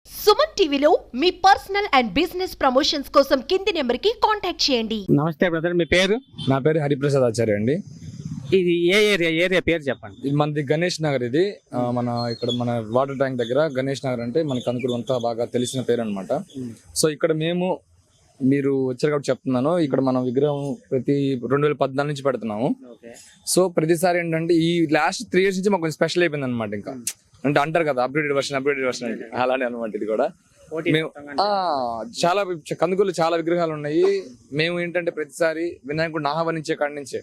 సుమన్ టీవీలో మీ personal and business promotions కోసం కింది నెంబర్కి కాంటాక్ట్ చేయండి. నమస్తే బ్రదర్, మీ పేరు? నా పేరు హరిప్రసాద్ ఆచార్య అండి. ఇది ఏ ఏరియా పేరు చెప్పండి. ఇది మనది గణేష్ నగర్. ఇది మన వాటర్ ట్యాంక్ దగ్గర గణేష్ నగర్ అంటే మన కందుకూరు అంతా బాగా తెలిసిన పేరు అనమాట. సో ఇక్కడ మీరు వచ్చారు కాబట్టి చెప్తున్నాను, ఇక్కడ మనం విగ్రహం ప్రతి 2014 నుంచి పెడుతున్నాము. సో ప్రతిసారి ఏంటంటే ఈ లాస్ట్ 3 years నుంచి మాకు కొంచెం స్పెషల్ అయిపోయింది అనమాట. ఇంకా అంటే అంటారు కదా అప్గ్రేడెడ్ వర్షన్ అంటే అలానే అనమాట. ఇది కూడా మేము చాలా కందుకూరులో చాలా విగ్రహాలు ఉన్నాయి. మేము ఏంటంటే ప్రతిసారి వినాయకుడిని ఆహ్వానించే కాడి నుంచే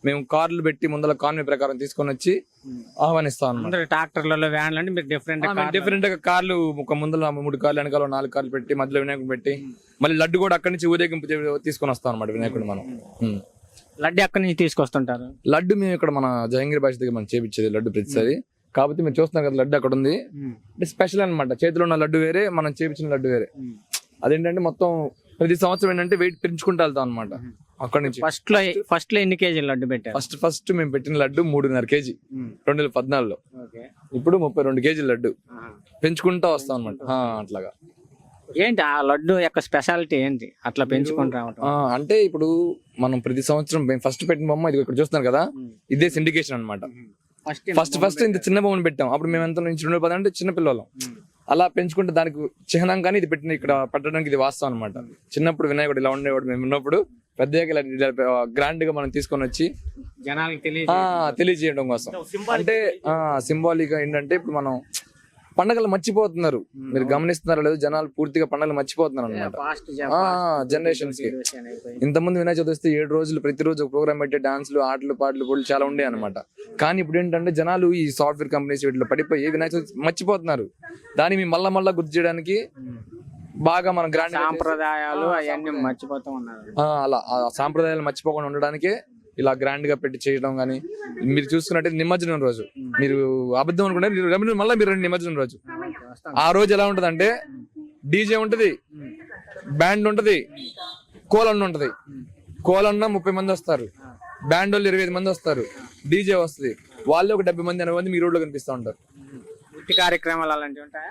మేము కార్లు పెట్టి ముందర కాన్వే ప్రకారం తీసుకొని వచ్చి ఆహ్వానిస్తాం అనమాట. ట్రాక్టర్లలో వ్యాన్లు అంటే మీరు డిఫరెంట్ గా కార్లు ఒక ముందర 3 కార్లు వెనకాల 4 కార్లు పెట్టి మధ్యలో వినాయకుడు పెట్టి మళ్ళీ లడ్డు కూడా అక్కడి నుంచి ఊరేగింపు తీసుకొని వస్తాం అనమాట. వినాయకుడు మనం లడ్డు అక్కడి నుంచి తీసుకొస్తుంటారు. లడ్డు మేము ఇక్కడ మన జహంగీర్ భాష దగ్గర మనం చేపించేది లడ్డు ప్రతిసారి. కాకపోతే మీరు చూస్తున్నారు కదా లడ్డు అక్కడ ఉంది, అంటే స్పెషల్ అనమాట. చేతిలో ఉన్న లడ్డు వేరే, మనం చేపించిన లడ్డు వేరే. అదేంటంటే మొత్తం ప్రతి సంవత్సరం ఏంటంటే వెయిట్ పెంచుకుంటూ వెళ్తాం అనమాట. అక్కడ నుంచి ఫస్ట్ లో ఎన్ని కేజీలు లడ్డు పెట్టారు? ఫస్ట్ మేము పెట్టిన లడ్డు 3.5 kg 2014లో. ఇప్పుడు 32 kg లడ్డు పెంచుకుంటా వస్తాం అనమాట. అట్లాగా ఏంటి ఆ లడ్డు యొక్క స్పెషాలిటీ ఏంటి అట్లా పెంచుకుంటూ రావటం? అంటే ఇప్పుడు మనం ప్రతి సంవత్సరం ఫస్ట్ పెట్టిన బొమ్మ ఇది ఇక్కడ చూస్తున్నారు కదా, ఇదే సిండికేషన్ అనమాట. ఫస్ట్ ఇంత చిన్న బొమ్మను పెట్టాం. అప్పుడు మేము ఎంత నుంచి 2010 అంటే చిన్న పిల్లలం. అలా పెంచుకుంటే దానికి చిహ్నంగానే ఇది పెట్టిన ఇక్కడ పెట్టడానికి ఇది వాస్తవం అనమాట. చిన్నప్పుడు వినాయకుడు ఇలా ఉండేవాడు, మేము ఉన్నప్పుడు పెద్దగా గ్రాండ్ గా మనం తీసుకొని వచ్చి జనాలకు తెలియజేయడం కోసం. అంటే సింబాలిక్ గా ఏంటంటే ఇప్పుడు మనం పండుగలు మర్చిపోతున్నారు, మీరు గమనిస్తున్నారో లేదు, జనాలు పూర్తిగా పండుగలు మర్చిపోతున్నారు అనమాట జనరేషన్స్ కి. ఇంతకుముందు వినాయక చవితి వస్తే 7 రోజులు ప్రతిరోజు ఒక ప్రోగ్రామ్ పెట్టే డాన్స్లు, ఆటలు, పాటలు కూడా చాలా ఉండే అనమాట. కానీ ఇప్పుడు ఏంటంటే జనాలు ఈ సాఫ్ట్వేర్ కంపెనీస్ వీటిలో పడిపోయి వినాయక చవితి మర్చిపోతున్నారు. దాన్ని మేము మళ్ళా గుర్తు చేయడానికి బాగా మనం గ్రాండ్ సాంప్రదాయాలు అవన్నీ మర్చిపోతూ ఉన్నారు. అలా సాంప్రదాయాలు మర్చిపోకుండా ఉండడానికే ఇలా గ్రాండ్ గా పెట్టి చేయడం. కానీ మీరు చూసుకున్నట్టే నిమజ్జనం రోజు మీరు అబద్ధం అనుకుంటే మళ్ళీ మీరు నిమజ్జనం రోజు ఆ రోజు ఎలా ఉంటది అంటే డీజే ఉంటది, బ్యాండ్ ఉంటది, కోలన్న ఉంటది. కోలన్న 30 మంది వస్తారు, బ్యాండ్ వాళ్ళు 25 మంది వస్తారు, డీజే వస్తుంది. వాళ్ళే ఒక 70 మంది 80 మంది మీ రోడ్ లో కనిపిస్తూ ఉంటారు. ఉట్టి కార్యక్రమాలు అలాంటివి ఉంటాయా?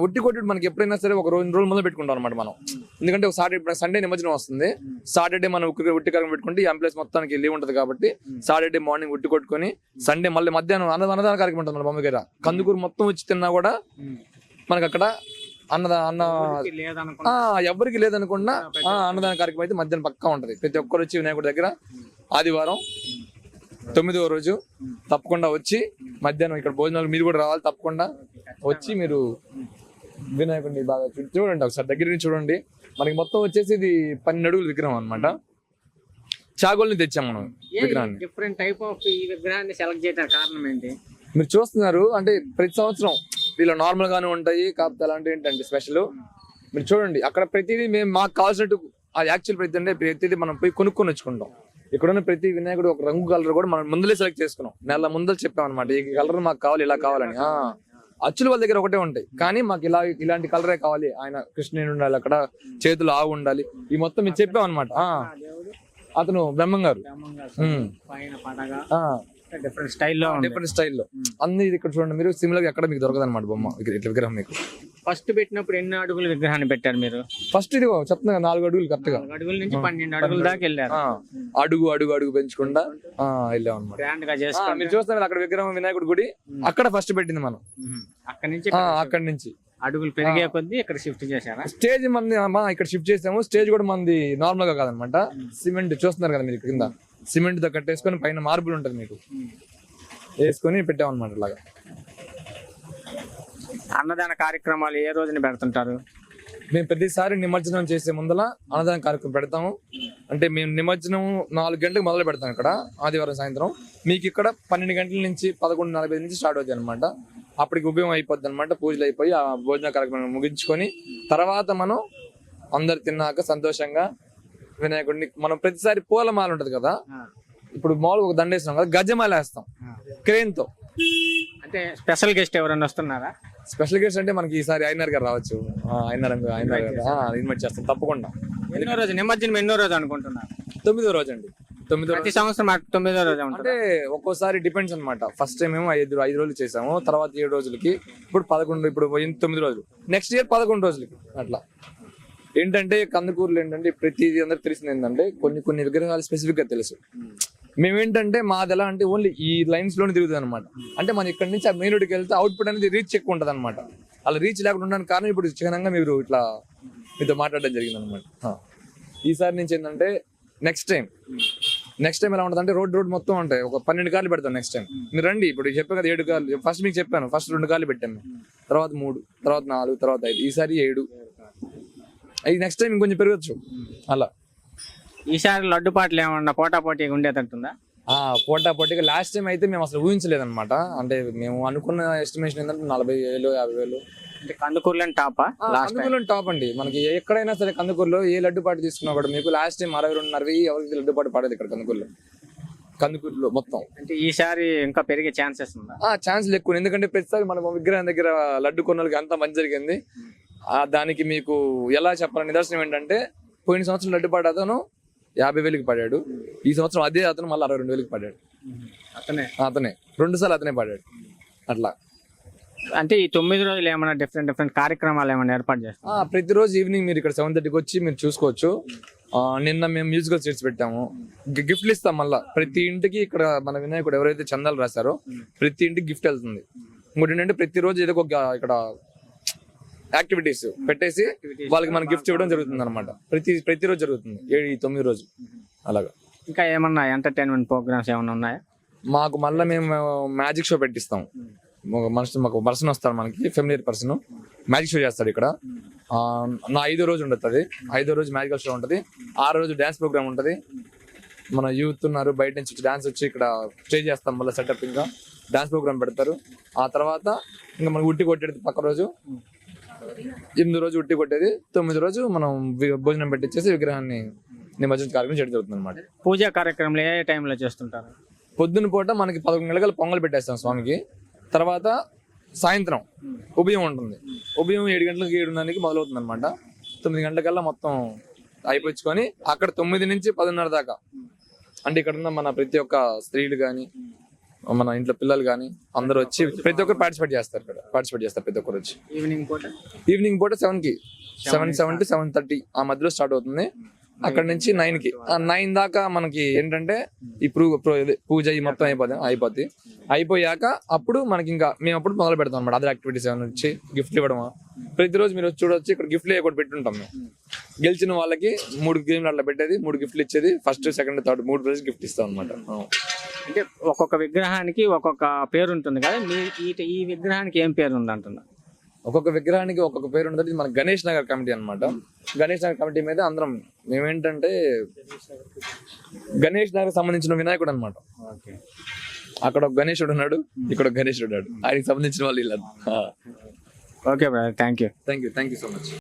ఉట్టి కొట్టి మనకి ఎప్పుడైనా సరే ఒక 2 రోజులు మొదలు పెట్టుకుంటాం అనమాట మనం. ఎందుకంటే ఒక సండే నిమజ్జనం వస్తుంది, సాటర్డే మనం ఉట్టి కార్యక్రమం పెట్టుకుంటే ఈ ఎంప్లాయీస్ మొత్తానికి లీవ్ ఉంటది కాబట్టి సాటర్డే మార్నింగ్ ఉట్టి కొట్టుకొని సండే మళ్ళీ మధ్యాహ్నం అన్నదాన కార్యక్రమం ఉంటుంది మన బొమ్మ దగ్గర. కందుకూరు మొత్తం వచ్చి తిన్నా కూడా మనకి అక్కడ ఎవరికి లేదనుకున్నా అన్నదాన కార్యక్రమం అయితే మధ్యాహ్నం పక్కా ఉంటది. ప్రతి ఒక్కరు వచ్చి వినాయకుడి దగ్గర ఆదివారం 9వ రోజు తప్పకుండా వచ్చి మధ్యాహ్నం ఇక్కడ భోజనాలు మీరు కూడా రావాలి. తప్పకుండా వచ్చి మీరు వినాయకుడిని బాగా చూడండి, ఒకసారి దగ్గర నుంచి చూడండి. మనకి మొత్తం వచ్చేసి ఇది 12 అడుగుల విగ్రహం అనమాట. చాగోల్ని తెచ్చాం మనం విగ్రహాన్ని. డిఫరెంట్ టైప్ ఆఫ్ ఈ విగ్రహాన్ని సెలెక్ట్ చేయడానికి కారణం ఏంటి? మీరు చూస్తున్నారు అంటే ప్రతి సంవత్సరం వీళ్ళు నార్మల్ గానే ఉంటాయి, కాకపోతే అలాంటి ఏంటంటే స్పెషల్. మీరు చూడండి అక్కడ ప్రతిదీ మేము మాకు కావాల్సినట్టు అది యాక్చువల్ ప్రతిదీ మనం పోయి కొనుక్కొని వచ్చుకుంటాం. ఇక్కడున్న ప్రతి వినాయకుడు ఒక రంగు కలర్ కూడా మనం ముందులే సెలెక్ట్ చేసుకున్నాం. నెల ముందర చెప్పాం అనమాట, ఈ కలర్ మాకు కావాలి, ఇలా కావాలని. అచ్చులు వాళ్ళ దగ్గర ఒకటే ఉంటాయి, కానీ మాకు ఇలాంటి కలరే కావాలి, ఆయన కృష్ణుడు ఉండాలి, అక్కడ చేతులు ఆవు ఉండాలి, ఈ మొత్తం మేము చెప్పాం అనమాట. అతను బ్రహ్మంగారు డిఫరెంట్ స్టైల్లో అన్ని ఇక్కడ చూడండి. మీరు సిమిలర్ ఎక్కడ మీకు దొరకదు అనమాట బొమ్మ ఇట్లా విగ్రహం. మీకు ఫస్ట్ పెట్టినప్పుడు ఎన్ని అడుగుల విగ్రహాన్ని పెట్టారు మీరు? ఫస్ట్ ఇది చెప్తున్నా 4 అడుగులు కరెక్ట్ గా, 4 అడుగుల నుంచి 12 అడుగుల దాకా వెళ్ళారు. అడుగు పెంచుకుంటా వెళ్ళాం అనమాట. మీరు చూస్తున్నారు అక్కడ విగ్రహం వినాయకుడి గుడి అక్కడ ఫస్ట్ పెట్టింది మనం. అక్కడి నుంచి అడుగులు పెరిగే కొద్దీ ఇక్కడ షిఫ్ట్ చేశారా? స్టేజ్ మంది ఇక్కడ షిఫ్ట్ చేసాము. స్టేజ్ కూడా మంది నార్మల్ గా కాదనమాట, సిమెంట్ చూస్తున్నారు కదా మీరు కింద, సిమెంట్ తో కట్టేసుకొని పైన మార్బుల్ ఉంటది మీకు వేసుకొని పెట్టామన్నమాట. ఇలాగా అన్నదాన కార్యక్రమాలు ఏ రోజున పెడుతుంటారు? మేము ప్రతిసారి నిమజ్జనం చేసే ముందల అన్నదాన కార్యక్రమం పెడతాము. అంటే మేము నిమజ్జనం 4 గంటలకు మొదలు పెడతాం ఇక్కడ ఆదివారం సాయంత్రం. మీకు ఇక్కడ 12 గంటల నుంచి 11:45 నుంచి స్టార్ట్ అవుతాయి అనమాట. అప్పటికి ఉభయం అయిపోద్ది అనమాట. పూజలు అయిపోయి ఆ భోజన కార్యక్రమం ముగించుకొని తర్వాత మనం అందరు తిన్నాక సంతోషంగా వినాయకుడిని మనం ప్రతిసారి పూలమాల ఉంటది కదా, ఇప్పుడు మామూలుగా ఒక దండేస్తున్నాం కదా, గజమాల వేస్తాం క్రేన్ తో. అంటే స్పెషల్ గెస్ట్ ఎవరైనా వస్తున్నారా? స్పెషల్ గెస్ట్ అంటే మనకి ఈసారి ఐనర్ గారు రావచ్చు. ఐనర్ ఇన్వైట్ చేస్తాం తప్పకుండా. నిమజ్జనం ఎన్నో రోజు అనుకుంటున్నారు? 9వ రోజు అండి. తొమ్మిదో ప్రతి సంవత్సరం 9వ రోజు ఉంటుంది. అంటే ఒక్కోసారి డిపెండ్స్ అన్నమాట. ఫస్ట్ టైం ఏమో 5 రోజులు చేసాము, తర్వాత 7 రోజులకి, ఇప్పుడు 11, ఇప్పుడు పోయింది 9 రోజులు, నెక్స్ట్ ఇయర్ 11 రోజులకి. అట్లా ఏంటంటే కందుకూరులో ఏంటంటే ప్రతిదీ అందరికి తెలిసింది ఏంటంటే కొన్ని విగ్రహాలు స్పెసిఫిక్ గా తెలుసు. మేమేంటంటే మాది ఎలా అంటే ఓన్లీ ఈ లైన్స్ లోనే తిరుగుతుంది అనమాట. అంటే మనం ఇక్కడ నుంచి ఆ మెయిన్ రోడ్కి వెళ్తే అవుట్పుట్ అనేది రీచ్ ఎక్కువ ఉంటుంది అనమాట. అలా రీచ్ లేకుండా ఉండడానికి కారణం ఇప్పుడు చిహ్నంగా మీరు ఇట్లా మీతో మాట్లాడడం జరిగింది అనమాట. ఈసారి నుంచి ఏంటంటే నెక్స్ట్ టైం ఎలా ఉంటుంది అంటే రోడ్ మొత్తం ఉంటాయి. ఒక 12 కార్లు పెడతాం నెక్స్ట్ టైం. మీరు రండి. ఇప్పుడు చెప్పాను కదా 7 కార్లు. ఫస్ట్ మీకు చెప్పాను, ఫస్ట్ 2 కార్లు పెట్టాను, తర్వాత 3, తర్వాత 4, తర్వాత 5, ఈసారి 7. అది నెక్స్ట్ టైం ఇంకొంచెం పెరగచ్చు అలా. ఈసారి లడ్డు పాటలు ఏమన్నా పోటాపోటీగా ఉండేటట్టుందా? పోటాపోటీగా లాస్ట్ టైం అయితే మేము అసలు ఊహించలేదన్నమాట. అంటే మేము అనుకున్న ఎస్టిమేషన్ ఏంటంటే 40,000, 50,000. అంటే కందుకూరులో టాపా? కందుకూరులో టాప్ అండి. మనకి ఎక్కడైనా సరే కందుకూరులో ఏ లడ్డు పాట తీసుకున్నా కూడా మీకు లాస్ట్ టైం 62,500 ఎవరికి లడ్డు పాట పాడేది ఇక్కడ కందుకూరులో మొత్తం. అంటే ఈసారి ఇంకా పెరిగే ఛాన్సెస్ ఉందా? ఛాన్సులు ఎక్కువ, ఎందుకంటే ప్రతిసారి మన విగ్రహం దగ్గర లడ్డు కొన్నోళ్ళకి అంతా మంచి జరిగింది. దానికి మీకు ఎలా చెప్పాలని నిదర్శనం ఏంటంటే పోయిన సంవత్సరం లడ్డు పాట అతను 50,000కి పడాడు. ఈ సంవత్సరం అదే అతను మళ్ళీ 62,000కి పడాడు. అతనే 2 సార్లు అతనే పడాడు. అట్లా అంటే ఈ 9 రోజులు ఏమైనా డిఫరెంట్ కార్యక్రమాలు ఏమైనా ఏర్పాటు చేస్తాం? ప్రతిరోజు ఈవినింగ్ మీరు ఇక్కడ 7:30కి వచ్చి మీరు చూసుకోవచ్చు. నిన్న మేము మ్యూజికల్ చైర్స్ పెట్టాము, గిఫ్ట్లు ఇస్తాం. మళ్ళీ ప్రతి ఇంటికి ఇక్కడ మన వినాయకుడు ఎవరైతే చందాలు రాశారో ప్రతి ఇంటికి గిఫ్ట్ వెళ్తుంది. ఇంకోటి ఏంటంటే ప్రతిరోజు ఏదో ఒక ఇక్కడ యాక్టివిటీస్ పెట్టేసి వాళ్ళకి మనం గిఫ్ట్ ఇవ్వడం జరుగుతుంది అనమాట. ప్రతిరోజు జరుగుతుంది 9 రోజు అలాగా. ఇంకా ఏమన్నా ఎంటర్టైన్మెంట్ ప్రోగ్రామ్స్ ఏమైనా ఉన్నాయా? మాకు మళ్ళీ మేము మ్యాజిక్ షో పెట్టిస్తాం. మాకు పర్సన్ వస్తాడు, మనకి ఫెమిలియర్ పర్సన్ మ్యాజిక్ షో చేస్తాడు ఇక్కడ. నా 5వ రోజు ఉంటుంది. 5వ రోజు మ్యాజికల్ షో ఉంటుంది. 6వ రోజు డ్యాన్స్ ప్రోగ్రామ్ ఉంటుంది. మన యూత్ ఉన్నారు, బయట నుంచి డాన్స్ వచ్చి ఇక్కడ స్టే చేస్తాం. మళ్ళీ సెటప్ ఇంకా డాన్స్ ప్రోగ్రామ్ పెడతారు. ఆ తర్వాత ఇంకా మనకి ఉట్టి కొట్టేది పక్క రోజు. 8వ రోజు ఉట్టి కొట్టేది. 9వ రోజు మనం భోజనం పెట్టించేసి విగ్రహాన్ని నిమజ్జన కార్యక్రమం చేయడం జరుగుతుంది అనమాట. పూజా కార్యక్రమాలు ఏ టైంలో చేస్తుంటారు? పొద్దున్న పూట మనకి 11 గంటల పొంగల్ పెట్టేస్తాం స్వామికి. తర్వాత సాయంత్రం ఉభయం ఉంటుంది. ఉభయం 7 గంటలకు 7:30కి మొదలవుతుంది అనమాట. 9 గంటలకల్లా మొత్తం అయిపోయించుకొని అక్కడ 9 నుంచి 10:30 దాకా అంటే ఇక్కడ ఉన్న మన ప్రతి ఒక్క స్త్రీలు కానీ మన ఇంట్లో పిల్లలు కానీ అందరూ వచ్చి ప్రతి ఒక్కరు పార్టిసిపేట్ చేస్తారు. ప్రతి ఒక్కరు వచ్చి ఈవినింగ్ పూట 7 to 7:30 ఆ మధ్యలో స్టార్ట్ అవుతుంది. అక్కడ నుంచి 9కి 9 దాకా మనకి ఏంటంటే ఈ పూజ ఈ మొత్తం అయిపోద్ది. అయిపోయాక అప్పుడు మనకి ఇంకా మేము అప్పుడు మొదలు పెడతాం అనమాట. అదర్ యాక్టివిటీస్ ఏమైనా వచ్చి గిఫ్ట్లు ఇవ్వడం. ప్రతిరోజు మీరు వచ్చి చూడొచ్చు. ఇక్కడ గిఫ్ట్లు కూడా పెట్టుంటాం మేము. గెలిచిన వాళ్ళకి 3 గేమ్లు అట్లా పెట్టేది, 3 గిఫ్ట్లు ఇచ్చేది. First, second, third 3 prize gift ఇస్తాం అనమాట. అంటే ఒక్కొక్క విగ్రహానికి ఒక్కొక్క పేరు ఉంటుంది కదా, ఈ విగ్రహానికి ఏం పేరు ఉంది అంటున్నా? ఒక్కొక్క విగ్రహానికి ఒక్కొక్క పేరు ఉంటుంది. మన గణేష్ నగర్ కమిటీ అనమాట. గణేష్ నగర్ కమిటీ మీద అందరం మేమేంటంటే గణేష్ నగర్ సంబంధించిన వినాయకుడు అనమాట. అక్కడ ఒక గణేశుడు ఉన్నాడు, ఇక్కడ ఒక గణేశుడు ఉన్నాడు. ఆయనకి సంబంధించిన వాళ్ళు ఇలా. Okay brother, thank you so much.